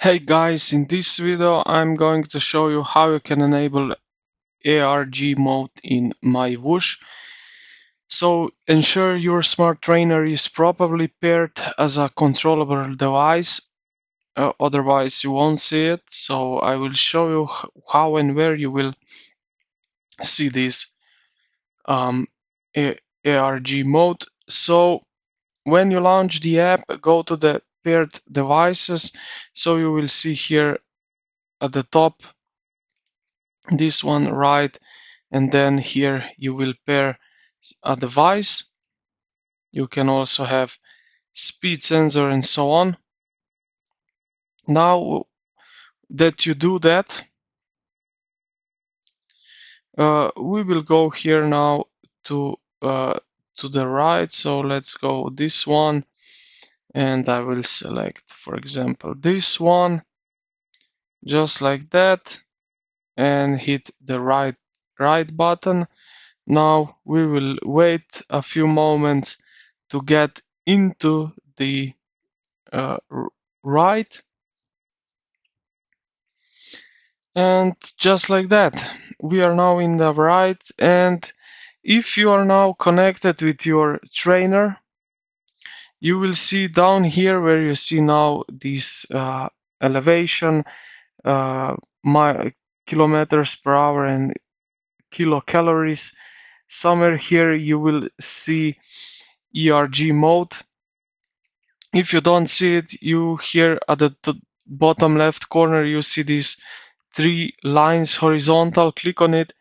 Hey guys, in this video I'm going to show you how you can enable ERG mode in MyWhoosh. So ensure your smart trainer is properly paired as a controllable device, otherwise you won't see it. So I will show you how and where you will see this um, ERG mode. So when you launch the app, go to the paired devices. So you will see here at the top this one, right? And then here you will pair a device. You can also have speed sensor and so on. Now that you do that, we will go here now to the right. So let's go this one, and I will select, for example, this one, just like that, and hit the right button. Now we will wait a few moments to get into the right, and just like that we are now in the right. And if you are now connected with your trainer, you will see down here where you see now this elevation, my kilometers per hour and kilocalories. Somewhere here you will see ERG mode. If you don't see it, you here at the bottom left corner you see these three lines horizontal. Click on it,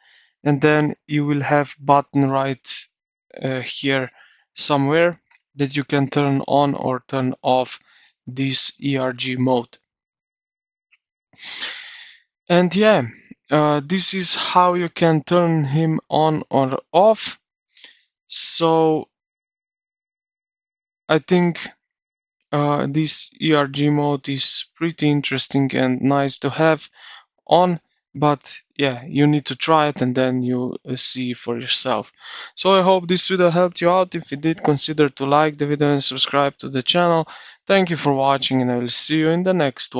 and then you will have button right here somewhere that you can turn on or turn off this ERG mode. And yeah, this is how you can turn him on or off. So I think this ERG mode is pretty interesting and nice to have on, but yeah, you need to try it and then you see for yourself. So I hope this video helped you out. If it did, consider to like the video and subscribe to the channel. Thank you for watching, and I will see you in the next one.